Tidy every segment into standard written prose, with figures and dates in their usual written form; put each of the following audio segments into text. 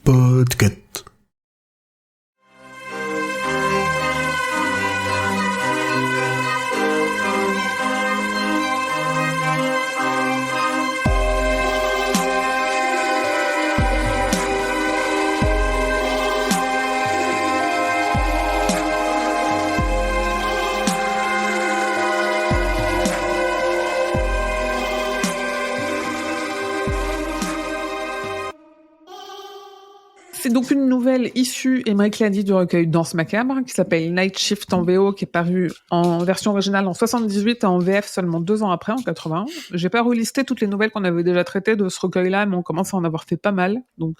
Podcast. C'est donc une nouvelle issue, Émeric l'a dit, du recueil Danse macabre, qui s'appelle Night Shift en VO, qui est paru en version originale en 78 et en VF seulement 2 ans après, en 81. J'ai pas relisté toutes les nouvelles qu'on avait déjà traitées de ce recueil-là, mais on commence à en avoir fait pas mal. Donc,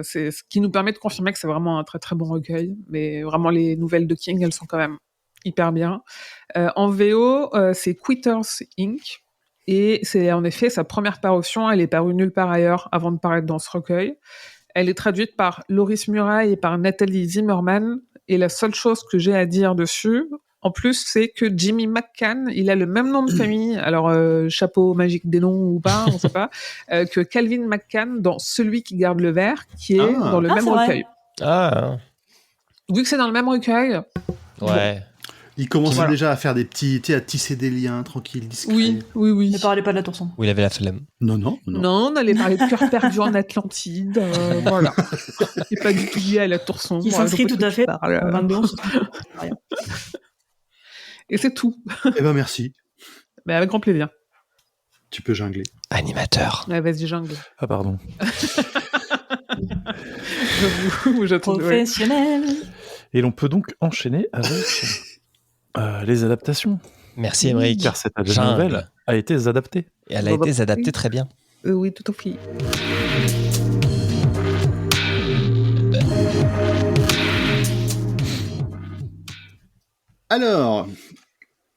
c'est ce qui nous permet de confirmer que c'est vraiment un très très bon recueil. Mais vraiment, les nouvelles de King, elles sont quand même hyper bien. En VO, c'est Quitters Inc., et c'est en effet sa première parution, elle est parue nulle part ailleurs avant de paraître dans ce recueil. Elle est traduite par Loris Murail et par Nathalie Zimmerman, et la seule chose que j'ai à dire dessus, en plus, c'est que Jimmy McCann, il a le même nom de famille, alors chapeau magique des noms ou pas, on sait pas, que Calvin McCann dans Celui qui garde le verre, qui est dans le même recueil. Ah. Vu que c'est dans le même recueil... Ouais. Il commençait déjà à faire des petits, tu sais, à tisser des liens tranquilles, discrets. Oui. Ne parlez pas de la tourson. Où il avait la flemme. Non. Non, on allait parler de Cœur perdu en Atlantide, voilà. C'est pas du tout lié à la tourson. Qui s'inscrit tout à fait en 22 Et c'est tout. Eh ben merci. Mais avec grand plaisir. Tu peux jongler. Animateur. Ouais, vas-y, jungle. Ah, pardon. Professionnel. Et l'on peut donc enchaîner avec les adaptations. Merci Émeric. Car cette nouvelle a été adaptée. Et elle a été adaptée très bien. Oui, tout au fait. Alors,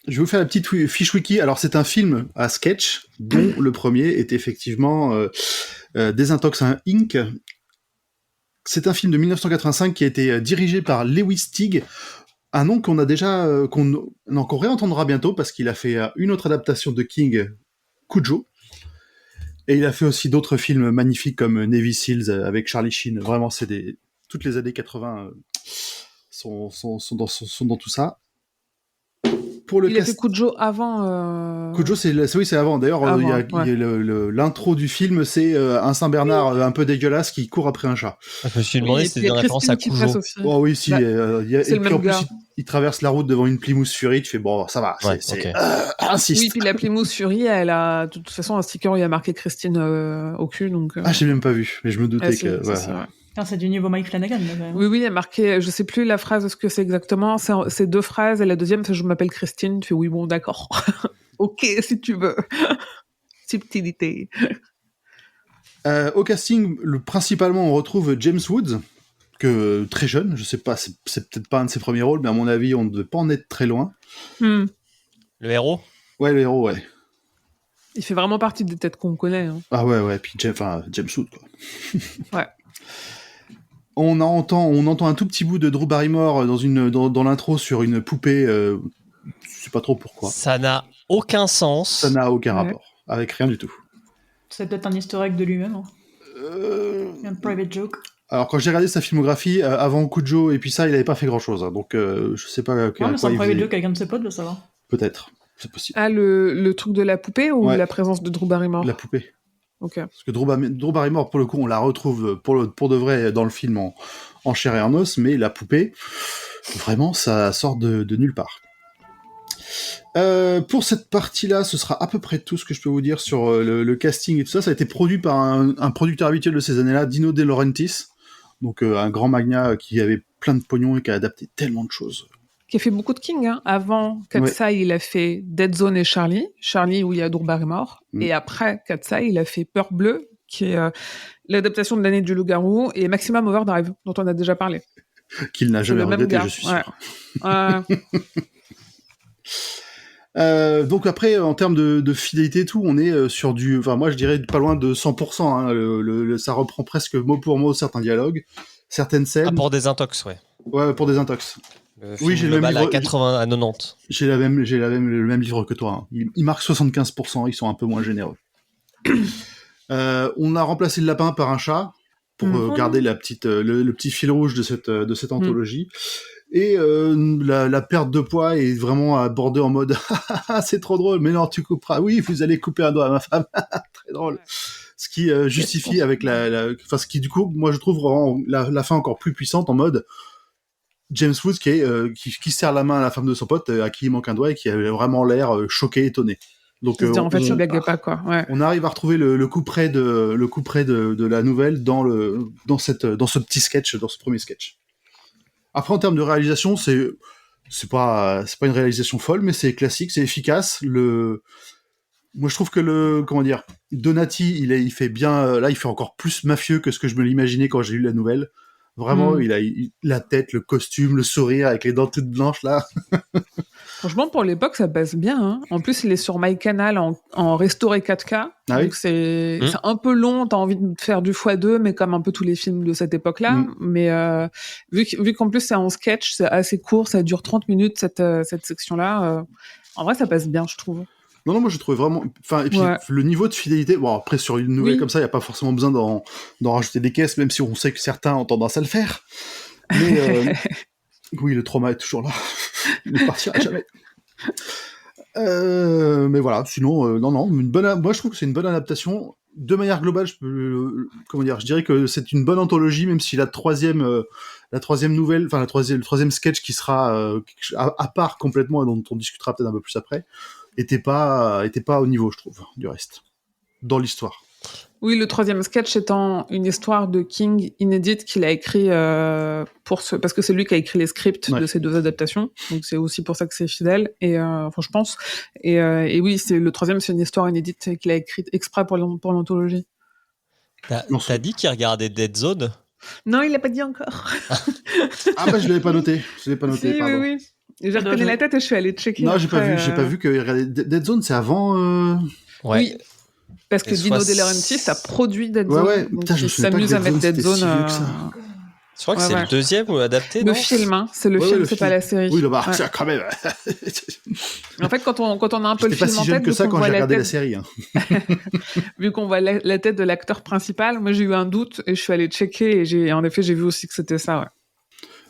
je vais vous faire la petite fiche wiki. Alors, c'est un film à sketch, dont le premier est effectivement Désintox Inc. C'est un film de 1985 qui a été dirigé par Lewis Teague, un nom qu'on a déjà, qu'on réentendra bientôt parce qu'il a fait une autre adaptation de King, Cujo. Et il a fait aussi d'autres films magnifiques comme Navy Seals avec Charlie Sheen. Vraiment, toutes les années 80 sont dans tout ça. Pour le il a fait Cujo avant. Cujo, c'est avant. D'ailleurs, il y a l'intro du film, c'est un Saint-Bernard un peu dégueulasse qui court après un chat. Je me suis demandé si c'était une référence à Cujo. Oh oui, si. Bah, et puis en plus, il traverse la route devant une Plymouth Fury. Tu fais bon, ça va. Insiste. Oui, puis la Plymouth Fury, elle a de toute façon un sticker où il y a marqué Christine au cul. Donc, Ah, j'ai même pas vu, mais je me doutais que. C'est du niveau Mike Flanagan. Oui, il y a marqué, je sais plus la phrase, ce que c'est exactement. C'est 2 phrases, et la deuxième, c'est je m'appelle Christine. Tu fais oui, bon, d'accord. Ok, si tu veux. Subtilité. Au casting, principalement, on retrouve James Woods, que très jeune, je sais pas, c'est peut-être pas un de ses premiers rôles, mais à mon avis, on ne devait pas en être très loin. Le héros ? Ouais, le héros, ouais. Il fait vraiment partie des têtes qu'on connaît. Hein. Ah ouais, puis James Woods, quoi. Ouais. On entend un tout petit bout de Drew Barrymore dans l'intro sur une poupée, je sais pas trop pourquoi. Ça n'a aucun sens. Ça n'a aucun rapport, avec rien du tout. C'est peut-être un historique de lui-même. Un private joke. Alors quand j'ai regardé sa filmographie, avant Cujo et puis ça, il avait pas fait grand-chose, hein, donc je sais pas mais c'est un private joke, quelqu'un de ses potes doit savoir. Peut-être, c'est possible. Ah, le truc de la poupée ou la présence de Drew Barrymore ? La poupée. Ok. Parce que Drew Barrymore, pour le coup, on la retrouve pour de vrai dans le film en chair et en os, mais la poupée, vraiment, ça sort de nulle part. Pour cette partie-là, ce sera à peu près tout ce que je peux vous dire sur le casting et tout ça. Ça a été produit par un producteur habituel de ces années-là, Dino De Laurentiis, donc un grand magnat qui avait plein de pognon et qui a adapté tellement de choses. Qui a fait beaucoup de King, hein. Avant Cat's Eye, il a fait Dead Zone et Charlie où il y a Drew Barrymore. Et après Cat's Eye, il a fait Peur Bleue, qui est l'adaptation de l'année du loup-garou, et Maximum Overdrive, dont on a déjà parlé. Qu'il n'a jamais regretté, je suis sûr. Donc après, en termes de fidélité et tout, on est sur du... Enfin, moi, je dirais pas loin de 100%. Hein. Ça reprend presque mot pour mot certains dialogues, certaines scènes. Ah, pour Désintox, ouais. Ouais, pour Désintox. Oui, j'ai le même livre. À 80 à 90. J'ai le même livre que toi. Hein. Il marque 75%, ils sont un peu moins généreux. On a remplacé le lapin par un chat pour garder la petite, le petit fil rouge de cette anthologie. Et la perte de poids est vraiment abordée en mode c'est trop drôle, mais non, tu couperas. Oui, vous allez couper un doigt à ma femme. Très drôle. Ce qui justifie avec enfin, ce qui du coup, moi je trouve vraiment la fin encore plus puissante en mode James Woods qui serre la main à la femme de son pote à qui il manque un doigt et qui avait vraiment l'air choqué, étonné. Donc en fait, il blaguait pas, quoi. Ouais. On arrive à retrouver le coup près de la nouvelle dans ce petit sketch, dans ce premier sketch. Après, en termes de réalisation, c'est pas une réalisation folle, mais c'est classique, c'est efficace. Moi, je trouve que Donati, il fait bien. Là, il fait encore plus mafieux que ce que je me l'imaginais quand j'ai lu la nouvelle. Vraiment, il a la tête, le costume, le sourire avec les dents toutes blanches là. Franchement, pour l'époque, ça passe bien. Hein. En plus, il est sur MyCanal en restauré 4K. Ah donc c'est un peu long. T'as envie de faire du x2, mais comme un peu tous les films de cette époque-là. Mais vu qu'en plus c'est en sketch, c'est assez court, ça dure 30 minutes cette section-là. En vrai, ça passe bien, je trouve. Non, moi je trouvais vraiment. Enfin, et puis le niveau de fidélité. Bon, après sur une nouvelle comme ça, il y a pas forcément besoin d'en rajouter des caisses, même si on sait que certains ont tendance à le faire. Mais oui, le trauma est toujours là. Il ne partira jamais. Mais voilà, sinon, non, moi je trouve que c'est une bonne adaptation. De manière globale, je dirais que c'est une bonne anthologie, même si la troisième nouvelle, enfin le troisième sketch qui sera à part complètement et dont on discutera peut-être un peu plus après, était pas au niveau, je trouve, du reste dans l'histoire. Oui, le troisième sketch étant une histoire de King inédite qu'il a écrit parce que c'est lui qui a écrit les scripts de ces deux adaptations, donc c'est aussi pour ça que c'est fidèle. Et enfin, je pense. Et oui, le troisième, c'est une histoire inédite qu'il a écrite exprès pour l'anthologie. T'as dit qu'il regardait Dead Zone ? Non, il l'a pas dit encore. Ah bah je l'avais pas noté. Si, pardon. Oui. J'ai reconnu la tête et je suis allée checker. Non, j'ai pas vu que Dead Zone, c'est avant. Ouais. Oui. Parce que Dino De Laurentiis a produit Dead Zone. Ouais. Putain, je me souviens pas s'amuse à mettre Dead Zone. Si vieux que ça. Je crois que c'est le deuxième adapté, le non ? film, hein. C'est le film, c'est pas la série. Oui, c'est quand même. En fait, quand on a un peu le film en tête, j'étais pas si jeune que ça quand j'ai regardé la série. Hein. Vu qu'on voit la tête de l'acteur principal, moi j'ai eu un doute et je suis allée checker et en effet j'ai vu aussi que c'était ça. Ouais.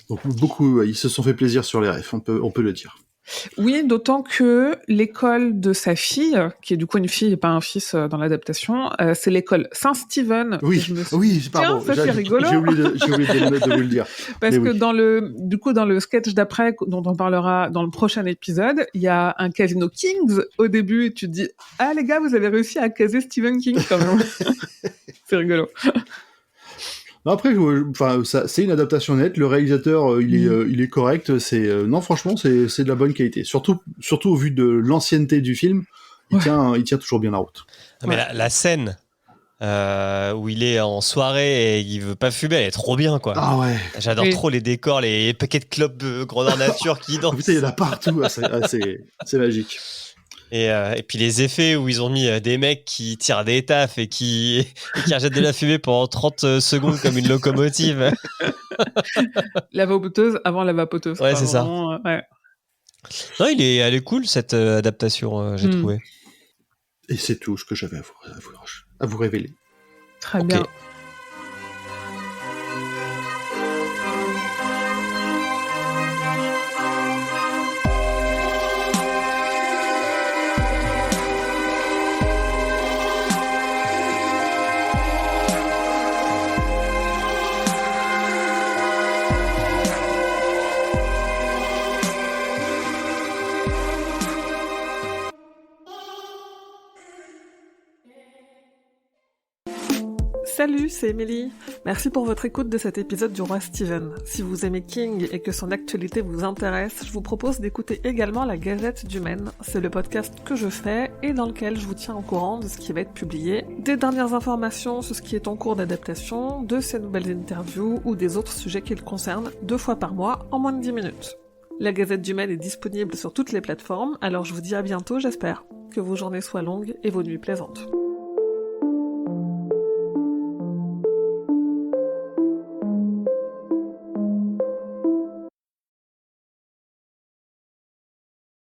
Donc beaucoup, ils se sont fait plaisir sur les refs, on peut le dire. Oui, d'autant que l'école de sa fille, qui est du coup une fille et pas un fils dans l'adaptation, c'est l'école Saint-Stephen. Oui, pardon. Ça c'est rigolo. J'ai oublié de vous le dire. Parce que dans le sketch d'après, dont on parlera dans le prochain épisode, il y a un casino Kings au début et tu te dis « Ah les gars, vous avez réussi à caser Stephen King quand même !» C'est rigolo. Non, après, c'est une adaptation nette. Le réalisateur, il est correct. Non, franchement, c'est de la bonne qualité. Surtout au vu de l'ancienneté du film, il tient toujours bien la route. Mais la scène où il est en soirée et il veut pas fumer, elle est trop bien, quoi. Ah ouais. J'adore trop les décors, les paquets de clopes grandeur nature qui dansent. Putain, il y en a partout. C'est magique. Et puis les effets où ils ont mis des mecs qui tirent des taffes et qui rejettent de la fumée pendant 30 secondes comme une locomotive. La vapoteuse avant la vapoteuse. Ouais, c'est vraiment, ça. Ouais. Non, elle est cool cette adaptation, j'ai trouvé. Et c'est tout ce que j'avais à vous révéler. Très bien. Salut, c'est Émilie. Merci pour votre écoute de cet épisode du Roi Steven. Si vous aimez King et que son actualité vous intéresse, je vous propose d'écouter également la Gazette du Maine. C'est le podcast que je fais et dans lequel je vous tiens au courant de ce qui va être publié, des dernières informations sur ce qui est en cours d'adaptation, de ses nouvelles interviews ou des autres sujets qui le concernent 2 fois par mois en moins de 10 minutes. La Gazette du Maine est disponible sur toutes les plateformes, alors je vous dis à bientôt, j'espère. Que vos journées soient longues et vos nuits plaisantes.